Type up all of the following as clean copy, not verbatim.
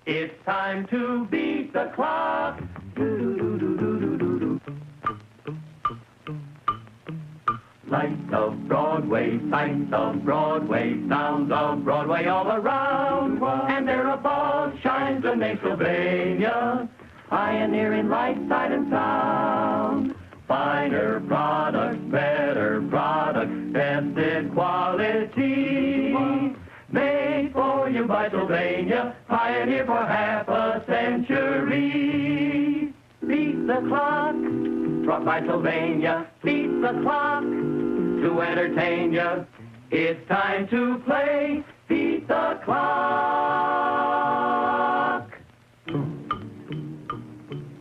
It's time to beat the clock. Lights of Broadway, sights of Broadway, sounds of Broadway all around. And there above shines the name Sylvania, pioneering light, sight, and sound. Finer products, better products, tested quality. Made for you by Sylvania, pioneer for half a century. Beat the clock, brought by Sylvania. Beat the clock to entertain you. It's time to play Beat the Clock.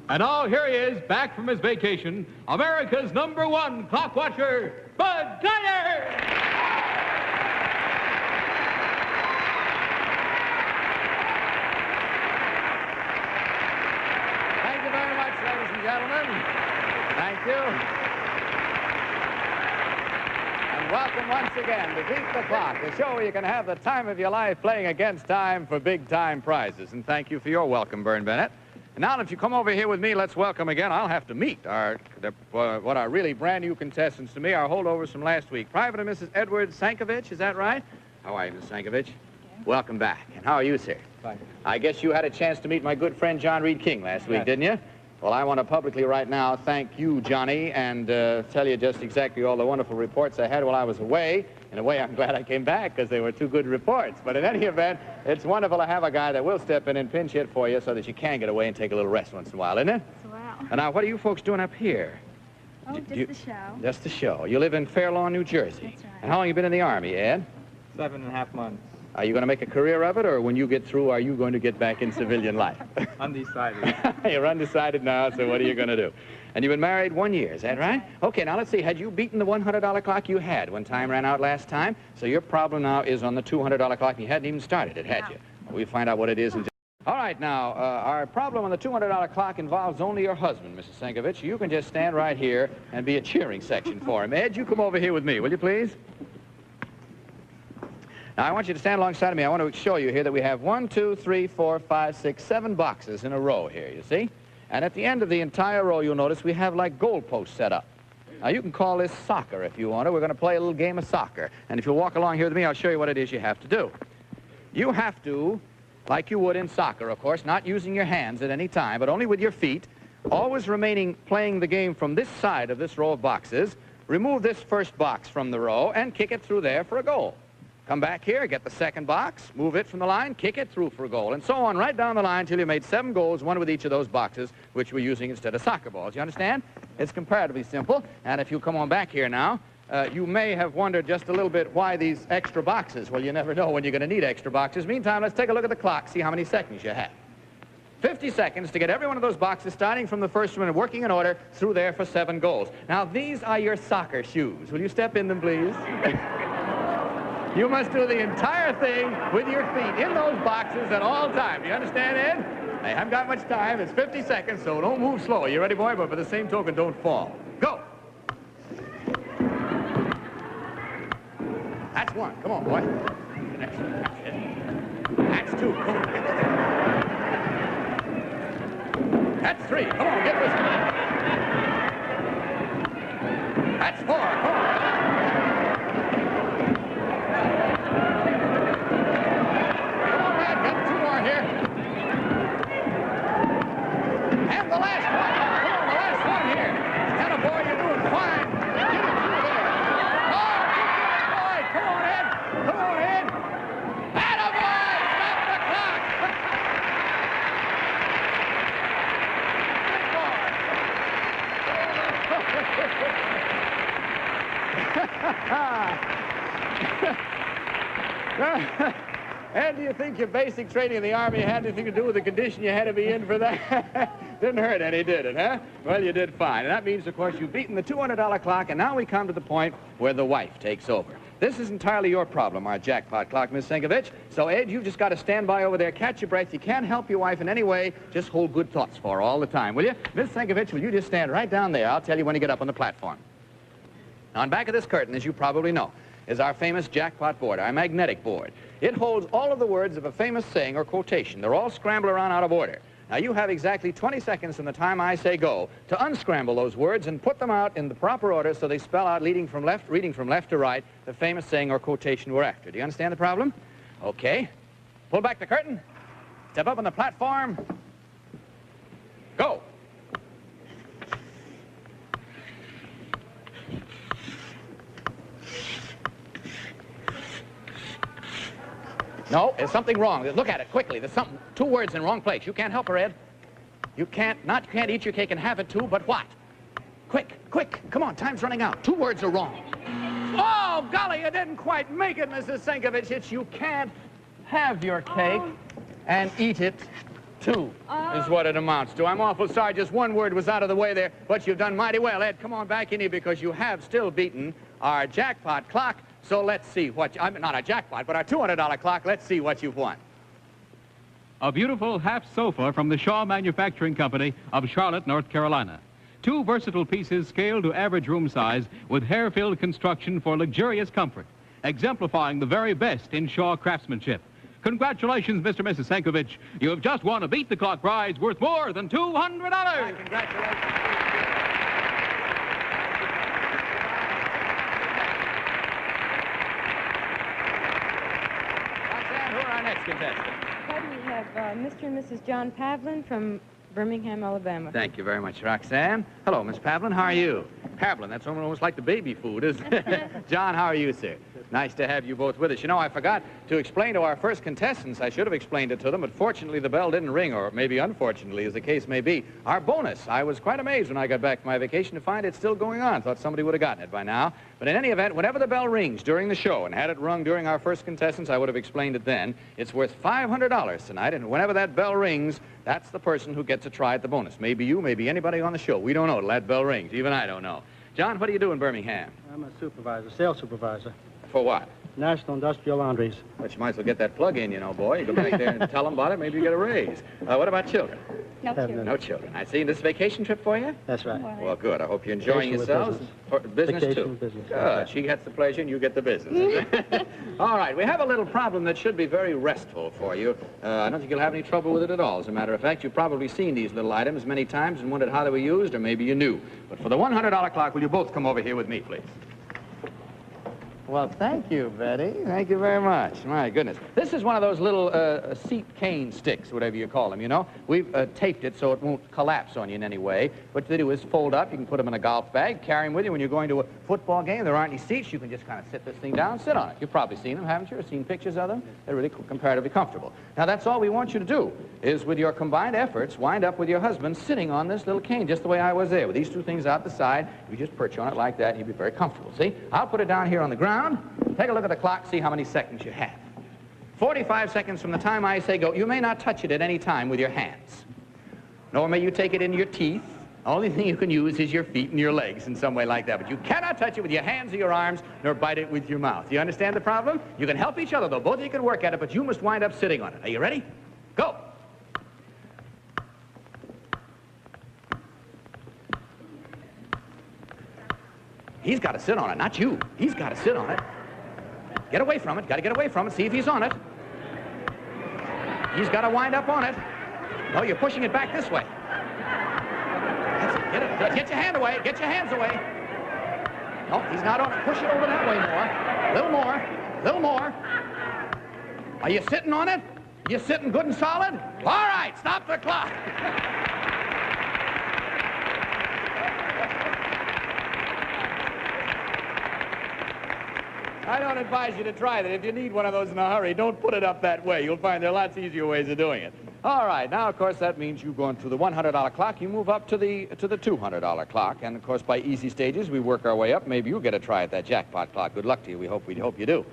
And now here he is, back from his vacation, America's #1 clock watcher, Bud Glider! Thank you very much, ladies and gentlemen. Thank you. And welcome once again to Beat the Clock, the show where you can have the time of your life playing against time for big-time prizes. And thank you for your welcome, Vern Bennett. And now, if you come over here with me, let's welcome again. I'll have to meet what are really brand-new contestants to me, our holdovers from last week. Private and Mrs. Edward Sankovich, is that right? How are you, Miss Sankovich? Welcome back. And how are you, sir? Fine. I guess you had a chance to meet my good friend John Reed King last week, didn't you? Well, I want to publicly right now thank you, Johnny, and tell you just exactly all the wonderful reports I had while I was away. In a way, I'm glad I came back because they were two good reports. But in any event, it's wonderful to have a guy that will step in and pinch hit for you so that you can get away and take a little rest once in a while, isn't it? Wow. And now, what are you folks doing up here? Oh, just the show. Just the show. You live in Fair Lawn, New Jersey. That's right. And how long have you been in the Army, Ed? 7.5 months. Are you going to make a career of it, or when you get through, are you going to get back in civilian life? Undecided. You're undecided now, so what are you going to do? And you've been married 1 year, is that right? Okay, now let's see. Had you beaten the $100 clock you had when time ran out last time? So your problem now is on the $200 clock. You hadn't even started it, had you? We'll find out what it is in just... All right, now, our problem on the $200 clock involves only your husband, Mrs. Sankovich. You can just stand right here and be a cheering section for him. Ed, you come over here with me, will you please? Now, I want you to stand alongside of me. I want to show you here that we have 1, 2, 3, 4, 5, 6, 7 boxes in a row here, you see? And at the end of the entire row, you'll notice we have like goalposts set up. Now, you can call this soccer if you want to. We're going to play a little game of soccer. And if you'll walk along here with me, I'll show you what it is you have to do. You have to, like you would in soccer, of course, not using your hands at any time, but only with your feet, always remaining playing the game from this side of this row of boxes, remove this first box from the row and kick it through there for a goal. Come back here, get the second box, move it from the line, kick it through for a goal, and so on right down the line until you made 7 goals, one with each of those boxes, which we're using instead of soccer balls. You understand? It's comparatively simple, and if you come on back here now, you may have wondered just a little bit why these extra boxes. Well, you never know when you're going to need extra boxes. Meantime, let's take a look at the clock, see how many seconds you have. 50 seconds to get every one of those boxes, starting from the first one and working in order through there for 7 goals. Now, these are your soccer shoes. Will you step in them, please? You must do the entire thing with your feet in those boxes at all times. You understand, Ed? I haven't got much time. It's 50 seconds, so don't move slow. You ready, boy? But by the same token, don't fall. Go. That's 1. Come on, boy. That's 2. Come on. That's 3. Come on, get this one. That's 4. Come on. And the last one. Come on, the last one here. Atta boy, you're doing fine. Get it through there. Oh, boy. Come on, Ed. Come on, Ed. Atta boy, stop the clock. Good boy. Ed, do you think your basic training in the Army had anything to do with the condition you had to be in for that? Didn't hurt any, did it, huh? Well, you did fine. And that means, of course, you've beaten the $200 clock, and now we come to the point where the wife takes over. This is entirely your problem, our jackpot clock, Miss Sankovich. So, Ed, you've just got to stand by over there, catch your breath. You can't help your wife in any way. Just hold good thoughts for her all the time, will you? Miss Sankovich, will you just stand right down there? I'll tell you when you get up on the platform. Now, on back of this curtain, as you probably know, is our famous jackpot board, our magnetic board. It holds all of the words of a famous saying or quotation. They're all scrambled around out of order. Now, you have exactly 20 seconds from the time I say go to unscramble those words and put them out in the proper order so they spell out, reading from left to right, the famous saying or quotation we're after. Do you understand the problem? Okay. Pull back the curtain. Step up on the platform. Go. No, there's something wrong. Look at it quickly. There's something, 2 words in the wrong place. You can't help her, Ed. You can't eat your cake and have it too, but what? Quick, quick. Come on, time's running out. 2 words are wrong. Oh, golly, you didn't quite make it, Mrs. Sinkovich. It's you can't have your cake and eat it too, is what it amounts to. I'm awful sorry. Just 1 word was out of the way there, but you've done mighty well. Ed, come on back in here because you have still beaten our jackpot clock. So let's see what, not a jackpot, but our $200 clock. Let's see what you've won. A beautiful half sofa from the Shaw Manufacturing Company of Charlotte, North Carolina. 2 versatile pieces scaled to average room size with hair-filled construction for luxurious comfort, exemplifying the very best in Shaw craftsmanship. Congratulations, Mr. and Mrs. Sankovich. You have just won a Beat the Clock prize worth more than $200. Congratulations. Next contestant. We have Mr. and Mrs. John Pavlin from Birmingham, Alabama. Thank you very much, Roxanne. Hello, Miss Pavlin. How are you? Pavlin, that's almost like the baby food, isn't it? John, how are you, sir? Nice to have you both with us. You know, I forgot to explain to our first contestants. I should have explained it to them, but fortunately the bell didn't ring, or maybe unfortunately, as the case may be. Our bonus. I was quite amazed when I got back from my vacation to find it still going on. Thought somebody would have gotten it by now. But in any event, whenever the bell rings during the show, and had it rung during our first contestants, I would have explained it then. It's worth $500 tonight, and whenever that bell rings, that's the person who gets a try at the bonus. Maybe you, maybe anybody on the show. We don't know till that bell rings. Even I don't know. John, what do you do in Birmingham? I'm a supervisor, sales supervisor. For what? National Industrial Laundries. Well, you might as well get that plug in, you know, boy. You go back there and tell them about it. Maybe you get a raise. What about children? No children. No children. I see. This vacation trip for you? That's right. Well, good. I hope you're enjoying yourselves. Business, Vacation too. business. Good. She gets the pleasure and you get the business. All right. We have a little problem that should be very restful for you. I don't think you'll have any trouble with it at all. As a matter of fact, you've probably seen these little items many times and wondered how they were used, or maybe you knew. But for the $100 clock, will you both come over here with me, please? Well, thank you, Betty. Thank you very much. My goodness. This is one of those little seat cane sticks, whatever you call them, you know. We've taped it so it won't collapse on you in any way. What they do is fold up. You can put them in a golf bag, carry them with you when you're going to a football game. There aren't any seats. You can just kind of sit this thing down, sit on it. You've probably seen them, haven't you? Or seen pictures of them? They're really comparatively comfortable. Now, that's all we want you to do, is with your combined efforts, wind up with your husband sitting on this little cane, just the way I was there, with these 2 things out the side. You just perch on it like that, and you'll be very comfortable. See? I'll put it down here on the ground. Take a look at the clock, see how many seconds you have. 45 seconds from the time I say go. You may not touch it at any time with your hands, nor may you take it in your teeth. The only thing you can use is your feet and your legs in some way like that. But you cannot touch it with your hands or your arms, nor bite it with your mouth. You understand the problem? You can help each other, though. Both of you can work at it, but you must wind up sitting on it. Are you ready? Go. He's got to sit on it, not you. He's got to sit on it. Get away from it. Got to get away from it. See if he's on it. He's got to wind up on it. No, you're pushing it back this way. That's it. Get it. Get your hand away. Get your hands away. No, he's not on it. Push it over that way more. Little more. Little more. Are you sitting on it? You sitting good and solid? All right, stop the clock. I don't advise you to try that. If you need one of those in a hurry, don't put it up that way. You'll find there are lots easier ways of doing it. All right, now, of course, that means you've gone through the $100 clock. You move up to the $200 clock. And, of course, by easy stages, we work our way up. Maybe you'll get a try at that jackpot clock. Good luck to you. We hope you do.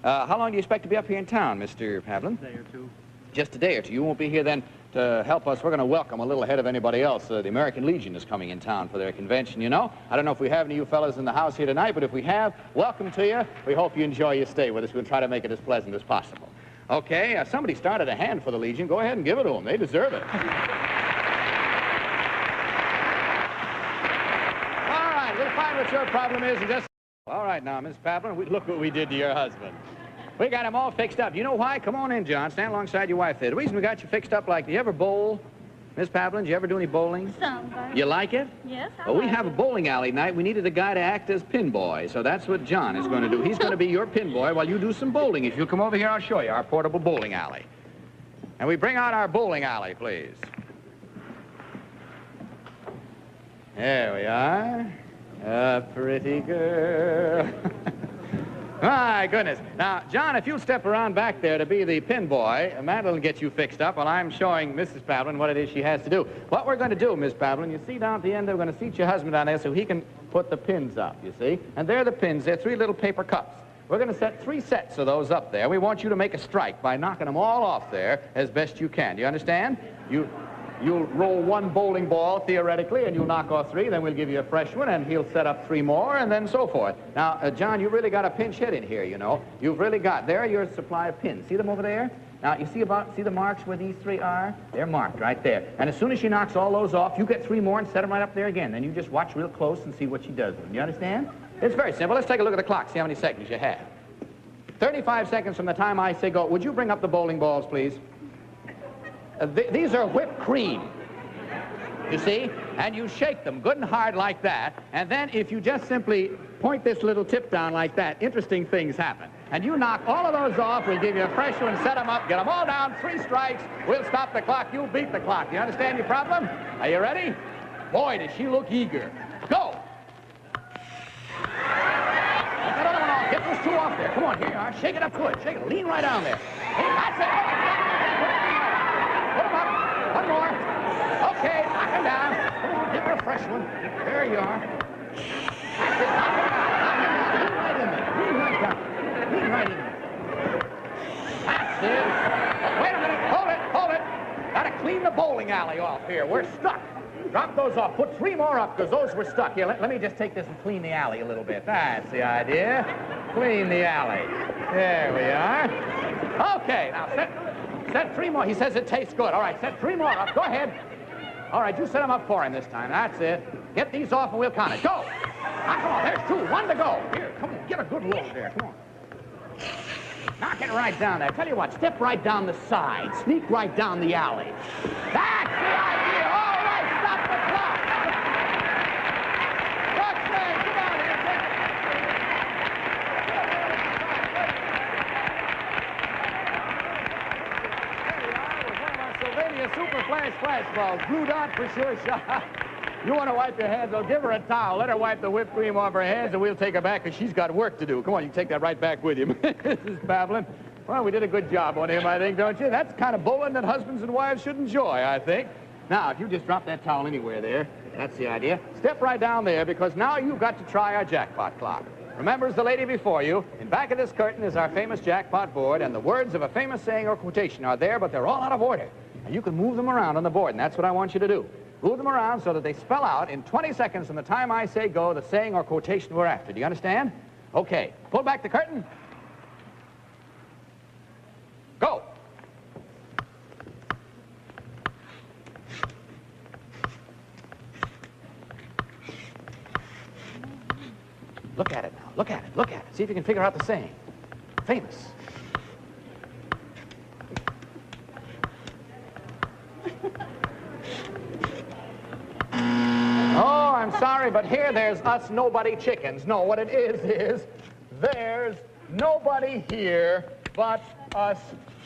How long do you expect to be up here in town, Mr. Pavlin? A day or two. Just a day or two. You won't be here then to help us. We're going to welcome a little ahead of anybody else. The American Legion is coming in town for their convention, you know. I don't know if we have any of you fellas in the house here tonight, but if we have, welcome to you. We hope you enjoy your stay with us. We'll try to make it as pleasant as possible. Okay, somebody started a hand for the Legion. Go ahead and give it to them. They deserve it. All right, we'll find what your problem is in just All right now, Miss Pablin, look what we did to your husband. We got him all fixed up. You know why? Come on in, John. Stand alongside your wife there. The reason we got you fixed up like, do you ever bowl? Miss Pablin, do you ever do any bowling? Somebody. You like it? Yes, I Well, we like have a it. bowling alley tonight. We needed a guy to act as pin boy, so that's what John is going to do. He's going to be your pin boy while you do some bowling. If you'll come over here, I'll show you our portable bowling alley. And we bring out our bowling alley, please. There we are. A pretty girl. My goodness. Now, John, if you'll step around back there to be the pin boy, Madeline will get you fixed up while I'm showing Mrs. Pablin what it is she has to do. What we're going to do, Miss Pablin, you see down at the end, we're going to seat your husband down there so he can put the pins up, you see? And there are the pins. They're 3 little paper cups. We're going to set 3 sets of those up there. We want you to make a strike by knocking them all off there as best you can. Do you understand? You'll roll 1 bowling ball, theoretically, and you'll knock off 3. Then we'll give you a fresh one, and he'll set up 3 more, and then so forth. Now, John, you really got a pinch hit in here, you know. You've really got, there are your supply of pins. See them over there? Now, you see the marks where these 3 are? They're marked right there. And as soon as she knocks all those off, you get 3 more and set them right up there again. Then you just watch real close and see what she does with them. You understand? It's very simple. Let's take a look at the clock, see how many seconds you have. 35 seconds from the time I say go. Would you bring up the bowling balls, please? These are whipped cream, you see? And you shake them good and hard like that. And then if you just simply point this little tip down like that, interesting things happen. And you knock all of those off. We'll give you a fresh one, set them up, get them all down, 3 strikes. We'll stop the clock. You'll beat the clock. You understand your problem? Are you ready? Boy, does she look eager. Go! Get that other one off. Get those 2 off there. Come on, here you are. Shake it up good. Shake it. Lean right down there. Hey, that's it. Put them up. 1 more. Okay, knock him down. Come on, give her a fresh one. There you are. That's it. Knock him down. Knock him down. Lean right in there. Lean right down. Lean right in there. That's it. Wait a minute. Hold it. Hold it. Gotta clean the bowling alley off here. We're stuck. Drop those off. Put 3 more up because those were stuck. Here, let me just take this and clean the alley a little bit. That's the idea. Clean the alley. There we are. Okay, now set 3 more. He says it tastes good. All right, set 3 more up. Go ahead. All right, you set them up for him this time. That's it. Get these off and we'll count it. Go. Ah, come on, there's 2. 1 to go. Here, come on, get a good load there. Come on. Knock it right down there. Tell you what, step right down the side. Sneak right down the alley. That's the idea. All right, stop the clock. What's that? Come on here, take it. There you are with one of our Sylvania Super Flash balls. Blue dot for sure shot. You want to wipe your hands? Well, give her a towel. Let her wipe the whipped cream off her hands, and we'll take her back because she's got work to do. Come on, you can take that right back with you. Mrs. Pablin. Well, we did a good job on him, I think, don't you? That's the kind of bowling that husbands and wives should enjoy, I think. Now, if you just drop that towel anywhere there, that's the idea. Step right down there because now you've got to try our jackpot clock. Remember, as the lady before you, in back of this curtain is our famous jackpot board, and the words of a famous saying or quotation are there, but they're all out of order. And you can move them around on the board, and that's what I want you to do. Move them around so that they spell out in 20 seconds from the time I say go the saying or quotation we're after. Do you understand? Okay. Pull back the curtain. Go. Look at it now. Look at it. Look at it. See if you can figure out the saying. Famous. Oh, I'm sorry, but here there's us nobody chickens. No, what it is there's nobody here but us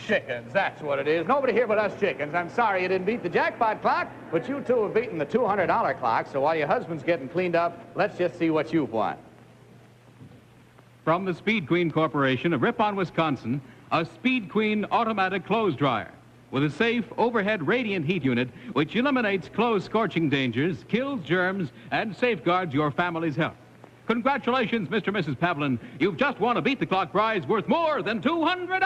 chickens. That's what it is. Nobody here but us chickens. I'm sorry you didn't beat the jackpot clock, but you two have beaten the $200 clock, so while your husband's getting cleaned up, let's just see what you've won. From the Speed Queen Corporation of Ripon, Wisconsin, a Speed Queen automatic clothes dryer with a safe overhead radiant heat unit which eliminates clothes scorching dangers, kills germs, and safeguards your family's health. Congratulations, Mr. and Mrs. Pablin. You've just won a beat-the-clock prize worth more than $200. We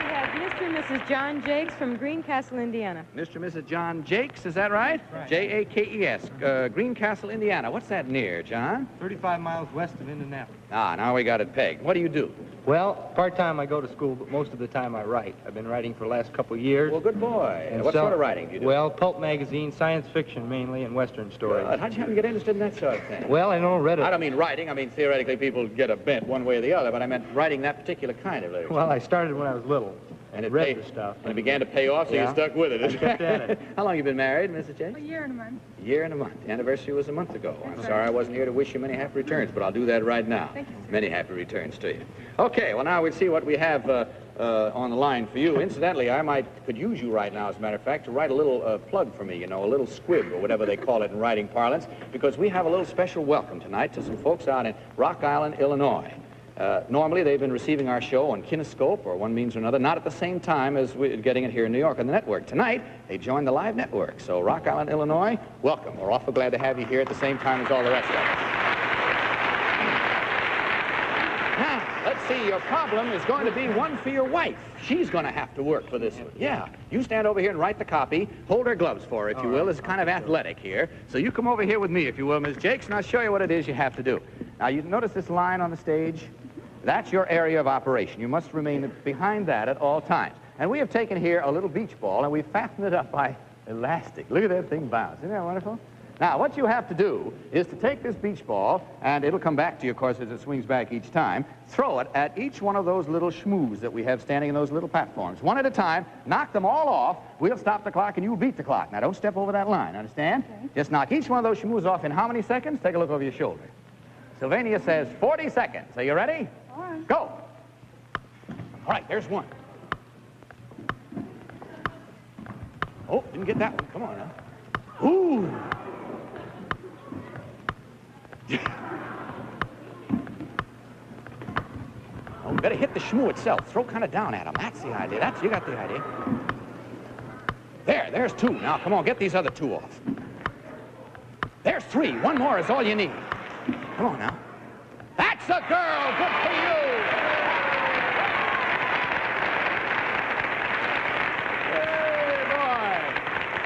have Mr. and Mrs. John Jakes from Greencastle, Indiana. Mr. and Mrs. John Jakes, is that right? Right. Jakes, Greencastle, Indiana. What's that near, John? 35 miles west of Indianapolis. Ah, now we got it pegged. What do you do? Well, part-time I go to school, but most of the time I write. I've been writing for the last couple of years. Well, good boy. And What so- sort of writing do you do? Well, pulp magazine, science fiction mainly, and Western stories. How'd you happen to get interested in that sort of thing? Well, I don't read I it. don't mean writing. I mean, theoretically, people get a bent one way or the other, but I meant writing that particular kind of literature. Well, I started when I was little. and it read paid, the stuff. And it began to pay off, so Yeah. you stuck with it. I kept at it. How long you been married, Mrs. Jakes? A year and a month. A year and a month. The anniversary was a month ago. I'm That's sorry right. I wasn't here to wish you many happy returns, but I'll do that right now. Thank you, sir. Many happy returns to you. Okay, well, now we'll see what we have on the line for you. Incidentally, could use you right now, as a matter of fact, to write a little plug for me, you know, a little squib, or whatever they call it in writing parlance, because we have a little special welcome tonight to some folks out in Rock Island, Illinois. Normally, they've been receiving our show on Kinescope, or one means or another, not at the same time as we're getting it here in New York on the network. Tonight, they joined the live network. So, Rock Island, Illinois, welcome. We're awful glad to have you here at the same time as all the rest of us. Now, let's see, your problem is going to be one for your wife. She's going to have to work for this one. Yeah, you stand over here and write the copy. Hold her gloves for her, if you will. It's kind of athletic here. So you come over here with me, if you will, Ms. Jakes, and I'll show you what it is you have to do. Now, you notice this line on the stage? That's your area of operation. You must remain behind that at all times. And we have taken here a little beach ball, and we've fastened it up by elastic. Look at that thing bounce. Isn't that wonderful? Now, what you have to do is to take this beach ball, and it'll come back to you, of course, as it swings back each time. Throw it at each one of those little schmoos that we have standing in those little platforms. One at a time. Knock them all off. We'll stop the clock, and you'll beat the clock. Now, don't step over that line, understand? Okay. Just knock each one of those schmoos off in how many seconds? Take a look over your shoulder. Sylvania says 40 seconds. Are you ready? All right. Go. All right, there's one. Oh, didn't get that one. Come on now. Ooh. Oh, we better hit the shmoo itself. Throw kind of down at him. That's the idea. You got the idea. There's two. Now, come on, get these other two off. There's three. One more is all you need. Come on now. That's a girl. Good for you. Hey, boy.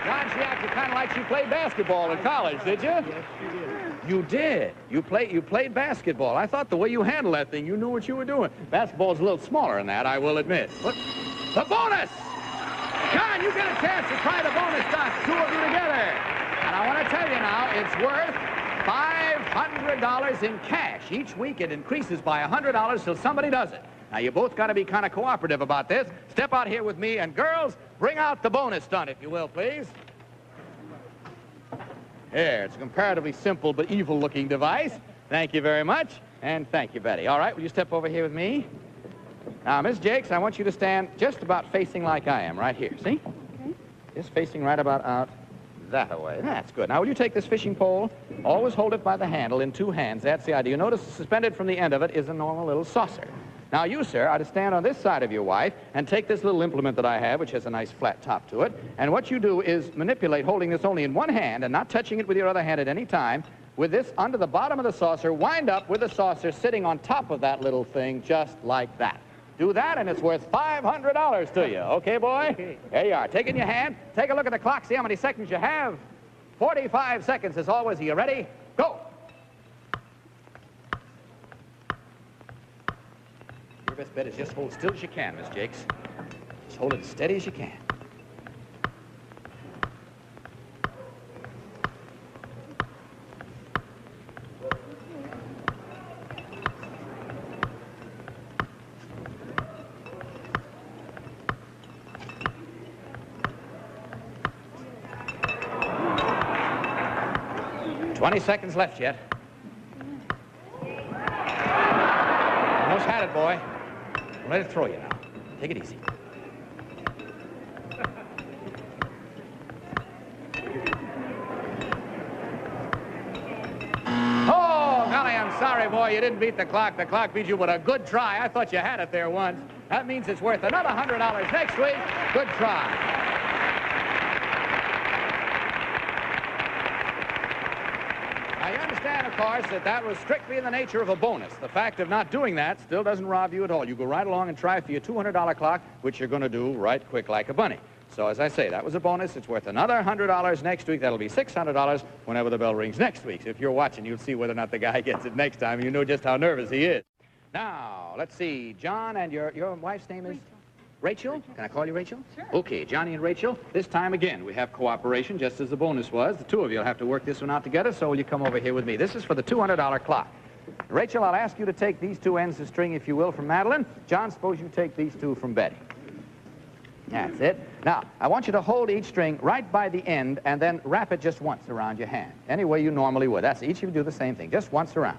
John Chiak, you kind of like you played basketball in college, did you? Yes, you did. You did. You played basketball. I thought the way you handled that thing, you knew what you were doing. Basketball's a little smaller than that, I will admit. But the bonus! John, you get a chance to try the bonus stuff, two of you together. And I want to tell you now, it's worth $500 in cash. Each week it increases by $100 till somebody does it. Now, you both got to be kind of cooperative about this. Step out here with me, and girls, bring out the bonus stunt, if you will, please. There, it's a comparatively simple but evil-looking device. Thank you very much, and thank you, Betty. All right, will you step over here with me? Now, Miss Jakes, I want you to stand just about facing like I am, right here. See? Okay. Just facing right about out that way. That's good. Now, will you take this fishing pole? Always hold it by the handle in two hands. That's the idea. You notice suspended from the end of it is a normal little saucer. Now, you, sir, are to stand on this side of your wife and take this little implement that I have, which has a nice flat top to it, and what you do is manipulate, holding this only in one hand and not touching it with your other hand at any time, with this under the bottom of the saucer, wind up with the saucer sitting on top of that little thing just like that. Do that, and it's worth $500 to you. Okay, boy? Okay. There you are. Take it in your hand. Take a look at the clock. See how many seconds you have. 45 seconds as always. Are you ready? Go. Your best bet is just hold still as you can, Miss Jakes. Just hold it as steady as you can. $20 seconds left yet. Almost had it, boy. Don't let it throw you now. Take it easy. Oh, golly, I'm sorry, boy. You didn't beat the clock. The clock beat you, but a good try. I thought you had it there once. That means it's worth another $100 next week. Good try. I understand. understand, of course, that that was strictly in the nature of a bonus. The fact of not doing that still doesn't rob you at all. You go right along and try for your $200 clock, which you're going to do right quick like a bunny. So as I say, that was a bonus. It's worth another $100 next week. That'll be $600 whenever the bell rings next week. So if you're watching, you'll see whether or not the guy gets it next time. You know just how nervous he is. Now, let's see. John, and your wife's name is? Rachel? Can I call you Rachel? Sure. Okay, Johnny and Rachel. This time again, we have cooperation, just as the bonus was. The two of you will have to work this one out together, so will you come over here with me? This is for the $200 clock. Rachel, I'll ask you to take these two ends of string, if you will, from Madeline. John, suppose you take these two from Betty. That's it. Now, I want you to hold each string right by the end and then wrap it just once around your hand, any way you normally would. That's each of you do the same thing, just once around.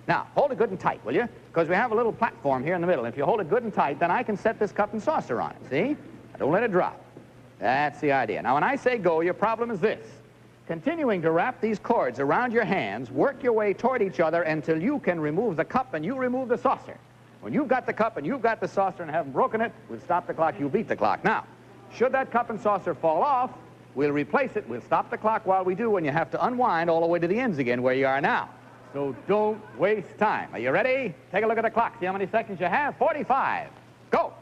Now, hold it good and tight, will you? Because we have a little platform here in the middle. If you hold it good and tight, then I can set this cup and saucer on it, see? Now, don't let it drop. That's the idea. Now, when I say go, your problem is this. Continuing to wrap these cords around your hands, work your way toward each other until you can remove the cup and you remove the saucer. When you've got the cup and you've got the saucer and haven't broken it, we'll stop the clock, you'll beat the clock. Now, should that cup and saucer fall off, we'll replace it. We'll stop the clock while we do, and you have to unwind all the way to the ends again where you are now. So don't waste time. Are you ready? Take a look at the clock. See how many seconds you have? 45. Go.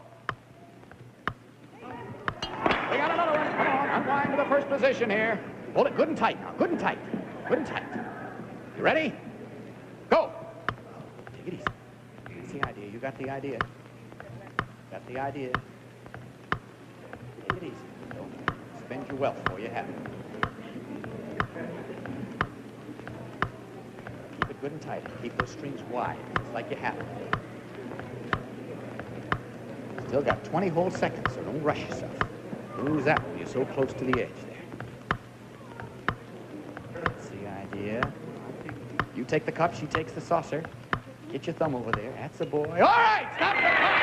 We got another one. Come on. Unwind to the first position here. Hold it good and tight now. Good and tight. Good and tight. You ready? Go. Take it easy. That's the idea. You got the idea. Got the idea. Take it easy. Don't spend your wealth before you have it. Keep it good and tight. Keep those strings wide, just like you have it. Still got 20 whole seconds, so don't rush yourself. Lose that when you're so close to the edge there. That's the idea. You take the cup, she takes the saucer. Get your thumb over there. That's the boy. All right, stop the clock!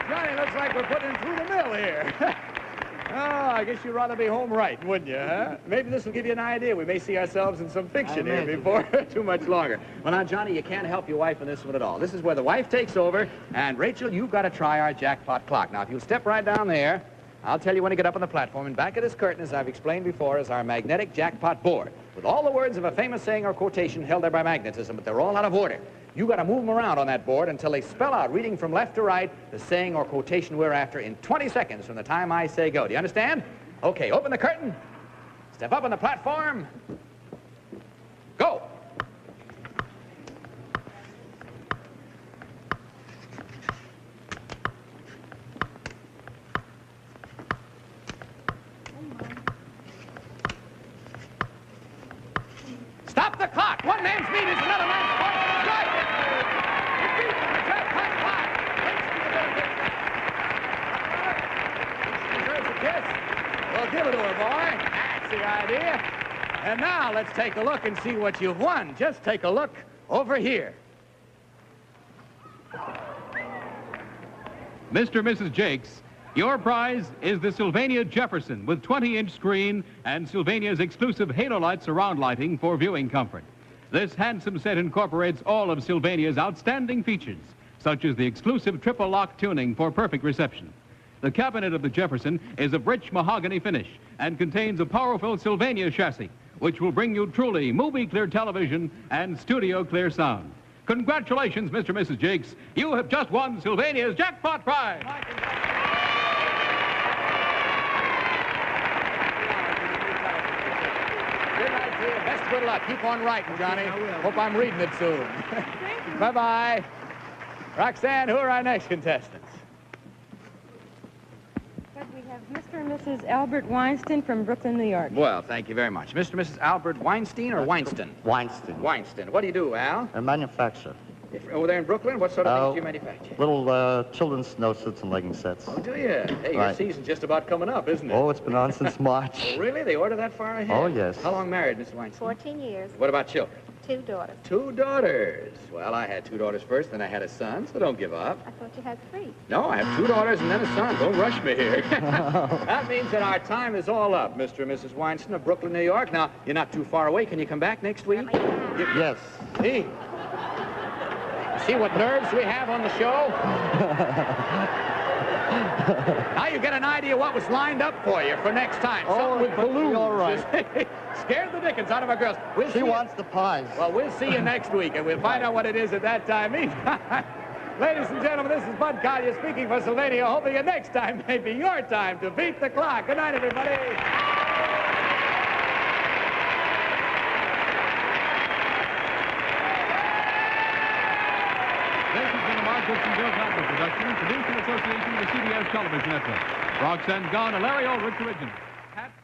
Johnny, looks like we're putting him through the mill here. Oh, I guess you'd rather be home right, wouldn't you, huh? Maybe this will give you an idea. We may see ourselves in some fiction here before too much longer. Well, now, Johnny, you can't help your wife in this one at all. This is where the wife takes over, and Rachel, you've got to try our jackpot clock. Now, if you'll step right down there, I'll tell you when to get up on the platform. And back of this curtain, as I've explained before, is our magnetic jackpot board, with all the words of a famous saying or quotation held there by magnetism, but they're all out of order. You got to move them around on that board until they spell out, reading from left to right, the saying or quotation we're after in 20 seconds from the time I say go. Do you understand? Okay, open the curtain. Step up on the platform. Go. Stop the clock. One man's meat is another man's fault. Right. Repeat the jackpot clock. Deserves a kiss. Well, give it to her, boy. That's the idea. And now let's take a look and see what you've won. Just take a look over here. Mr. and Mrs. Jakes, your prize is the Sylvania Jefferson with 20-inch screen and Sylvania's exclusive halo light surround lighting for viewing comfort. This handsome set incorporates all of Sylvania's outstanding features, such as the exclusive triple lock tuning for perfect reception. The cabinet of the Jefferson is of rich mahogany finish and contains a powerful Sylvania chassis, which will bring you truly movie-clear television and studio-clear sound. Congratulations, Mr. and Mrs. Jakes. You have just won Sylvania's jackpot prize. Good night to you. Best good luck. Keep on writing, Johnny. Hope I'm reading it soon. Bye-bye. Roxanne, who are our next contestants? We have Mr. and Mrs. Albert Weinstein from Brooklyn, New York. Well, thank you very much. Mr. and Mrs. Albert Weinstein or Weinstein? Weinstein. Weinstein. What do you do, Al? A manufacturer. Over there in Brooklyn, what sort of things do you manufacture? Little children's snowsuits and legging sets. Oh, do you? Hey, your season's just about coming up, isn't it? Oh, it's been on since March. Oh, really? They order that far ahead? Oh, yes. How long married, Mrs. Weinstein? 14 years. What about children? 2 daughters. 2 daughters. Well, I had 2 daughters first, then I had a son, so don't give up. I thought you had 3. No, I have 2 daughters and then a son. Don't rush me here. That means that our time is all up, Mr. and Mrs. Weinstein of Brooklyn, New York. Now, you're not too far away. Can you come back next week? Yes. See? See what nerves we have on the show? Now you get an idea what was lined up for you for next time. Something with balloons. All right. Scared the dickens out of our girls. She wants the pies. Well, we'll see you next week, and we'll find out what it is at that time. Meantime, ladies and gentlemen, this is Bud Collier speaking for Sylvania, hoping that next time may be your time to beat the clock. Good night, everybody. This has been a Mark Goodson Bill Cosby production, produced in association with the CBS Television Network. Roxanne Gone, a Larry Ulrich original.